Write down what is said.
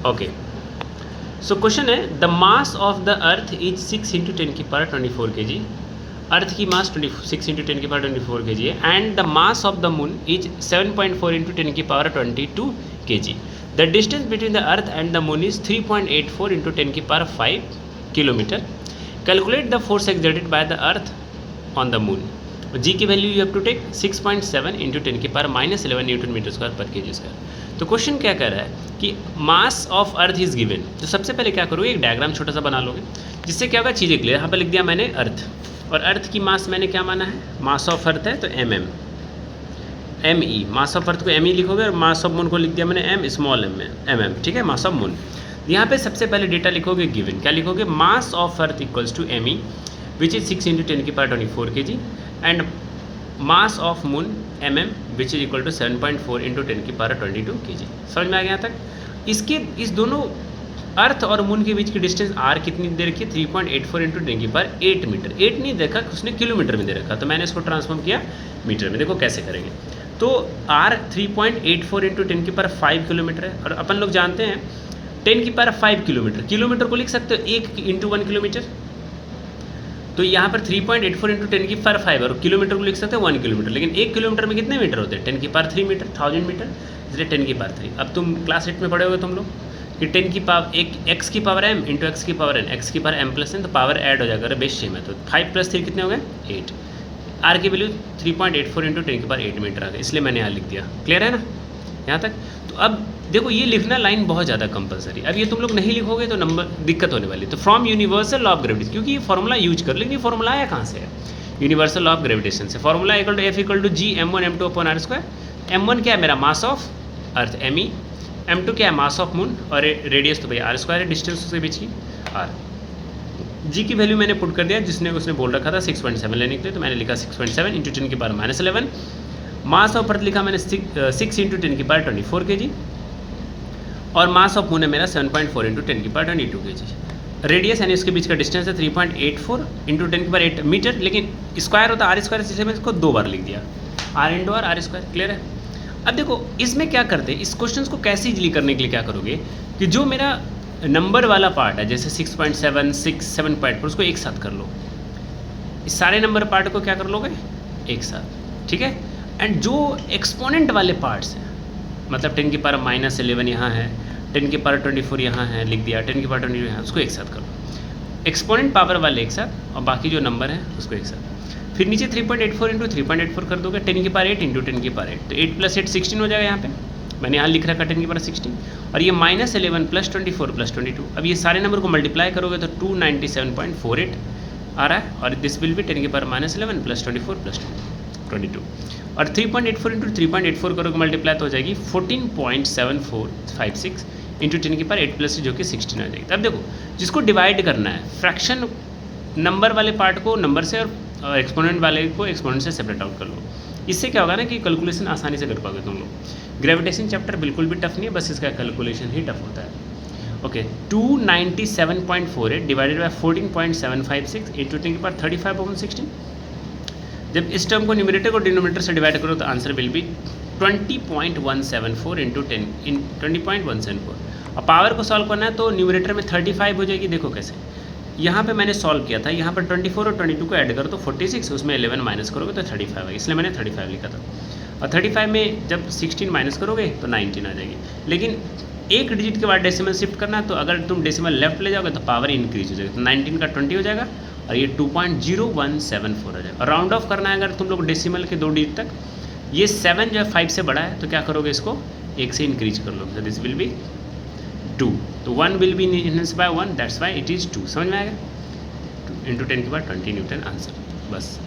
Okay, so question है the mass of the earth is 6 into 10 की power 24 kg। अर्थ की मास 6 into 10 की power 24 kg है and the mass of the moon is 7.4 into 10 की power 22 kg। The distance between the earth and the moon is 3.84 into 10 की power 5 kilometre. Calculate the force exerted by the earth on the moon. G की value you have to take 6.7 into 10 की power -11 newton metre square पर kg square. तो question क्या कह रहा है कि मास ऑफ अर्थ इज गिवन। तो सबसे पहले क्या करोगे, एक डायग्राम छोटा सा बना लोगे जिससे क्या होगा चीज़ें क्लियर। यहाँ पर लिख दिया मैंने अर्थ, और अर्थ की मास मैंने क्या माना है, मास ऑफ अर्थ है तो ME, मास ऑफ अर्थ को ME लिखोगे, और मास ऑफ मून को लिख दिया मैंने M स्मॉल mm, ठीक है, मास ऑफ मून। यहाँ पे सबसे पहले डेटा लिखोगे गिवन, क्या लिखोगे, mass of earth equals to ME which is 6 into 10 की power 24 kg and mass of moon MM which is equal to 7.4 into 10 की पावर 22 kg। समझ में आ गया यहाँ तक। इस दोनों अर्थ और मून के बीच की डिस्टेंस R कितनी दे रखी है, 3.84 इंटू 10 की पावर 8 मीटर। 8 नहीं देखा, उसने किलोमीटर में दे रखा, तो मैंने इसको ट्रांसफॉर्म किया मीटर में। देखो कैसे करेंगे। तो R 3.84 इंटू 10 की पावर 5 किलोमीटर है, और अपन लोग जानते हैं 10 की पावर 5 किलोमीटर, किलोमीटर को लिख सकते हो 1 इंटू 1 किलोमीटर। तो यहाँ पर 3.84 इंटू 10 की पावर 5, और किलोमीटर को लिख सकते हैं 1 किलोमीटर। लेकिन 1 किलोमीटर में कितने मीटर होते हैं, 10 की पावर 3 मीटर, 1000 मीटर, इसलिए 10 की पावर 3। अब तुम क्लास 8 में पढ़े होगे तुम लोग कि 10 की पावर x की पावर m इंटू एक्स की पावर n, x की पावर m प्लस n, तो पावर ऐड हो जाएगा, बेस सेम है। तो 5 प्लस 3 कितने हो गए, 8। R की वैल्यू 3.84 इंटू 10 की पावर 8 मीटर आ गई, इसलिए मैंने यहाँ लिख दिया। क्लियर है ना यहाँ तक। तो अब देखो ये लिखना लाइन बहुत ज़्यादा कंपलसरी। अब ये तुम लोग नहीं लिखोगे तो नंबर दिक्कत होने वाली। तो from universal law of gravity, क्योंकि ये फॉर्मूला यूज कर, लेकिन ये फॉर्मूला आया कहाँ से है, यूनिवर्सल लॉ ऑफ ग्रेविटेशन से। Formula equal to F equal to G m1 m2 upon r square. m1 क्या है मेरा, मास ऑफ अर्थ ME, m2 क्या है, मास ऑफ मून, और रेडियस तो भैया r स्क्वायर है, डिस्टेंस उसके बीच की r। G की वैल्यू मैंने पुट कर दिया, उसने बोल रखा था 6.7 लेने के लिए, तो मैंने लिखा 6.7 इंटू 10 की पावर -11। मास ऑफ अर्थ लिखा मैंने 6 इंटू 10 की पावर 24 kg, और मास ऑफ मून है मेरा 7.4 इंटू 10 की पावर 22 kg। रेडियस यानी इसके बीच का डिस्टेंस है 3.84 इंटू 10 की पावर 8 मीटर, लेकिन स्क्वायर होता है r स्क्वायर, इसलिए मैं इसको 2 बार लिख दिया, r into r square. Clear है। अब देखो इसमें क्या करते हैं, इस क्वेश्चन को कैसे इजली करने के लिए क्या करोगे कि जो मेरा नंबर वाला पार्ट है, जैसे 6.7, 6, 7.4, उसको एक साथ कर लो। इस सारे नंबर पार्ट को क्या कर लोगे, एक साथ, ठीक है। एंड जो एक्सपोनेंट वाले पार्ट्स हैं, मतलब 10 की पावर -11 यहाँ है, 10 की पावर 24 यहाँ है, लिख दिया, 10 की पावर 22 यहाँ, उसको एक साथ कर लो। एक्सपोनेंट पावर वाले एक साथ, और बाकी जो नंबर है उसको एक साथ। फिर नीचे 3.84 इंटू 3.84 कर दोगे, 10 की पावर 8 इंटू 10 की पावर 8, तो 8 प्लस 8 16 हो जाएगा। यहाँ पे मैंने यहाँ लिख रखा 10 की पावर 16, और ये -11 प्लस 24 प्लस 22। अब ये सारे नंबर को मल्टीप्लाई करोगे तो 297.48 आ रहा है, और दिस विल भी 10 की पावर -11 प्लस 24 प्लस 22, और 3.84 इंटू 3.84 करोगे मल्टीप्लाई तो हो जाएगी 14.7456 इंटू 10 की पावर 8 प्लस जो कि 16 हो जाएगी। तब देखो जिसको डिवाइड करना है, फ्रैक्शन नंबर वाले पार्ट को नंबर से और एक्सपोनेंट वाले को एक्सपोनेंट से सेपरेट आउट कर लो। इससे क्या होगा ना कि कैलकुलेशन आसानी से कर पाओगे तुम लोग। ग्रेविटेशन चैप्टर बिल्कुल भी टफ नहीं है, बस इसका कैलकुलेशन ही टफ होता है। ओके, 297.48 डिवाइडेड बाय 14.756 इंटू 10 की पावर 35/16। जब इस टर्म को न्यूमरेटर को डिनोमिनेटर से डिवाइड करो तो आंसर विल बी 20.174 इंटू 10 इन 20.174। और पावर को सॉल्व करना है तो न्यूमरेटर में 35 हो जाएगी। देखो कैसे, यहाँ पे मैंने सॉल्व किया था, यहाँ पर 24 और 22 को ऐड करो तो 46, उसमें 11 माइनस करोगे तो 35 है, इसलिए मैंने 35 लिखा था। और 35 में जब 16 माइनस करोगे तो 19 आ जाएगी। लेकिन एक डिजिट के बाद डेसिमल शिफ्ट करना है, तो अगर तुम डेसिमल लेफ्ट ले जाओगे तो पावर इंक्रीज हो जाएगा, तो 19 का 20 हो जाएगा, और ये 2.0174 हो जाएगा। और राउंड ऑफ करना है अगर तुम लोग डेसिमल के 2 डिजिट तक, ये 7 जो है 5 से बड़ा है, तो क्या करोगे, इसको 1 से इंक्रीज कर लो, दिस विल बी 2, तो 1 will be enhance by 1, that's why it is 2। समझ में आएगा, 2 इंटू 10 के बाद 20 न्यूटन आंसर, बस।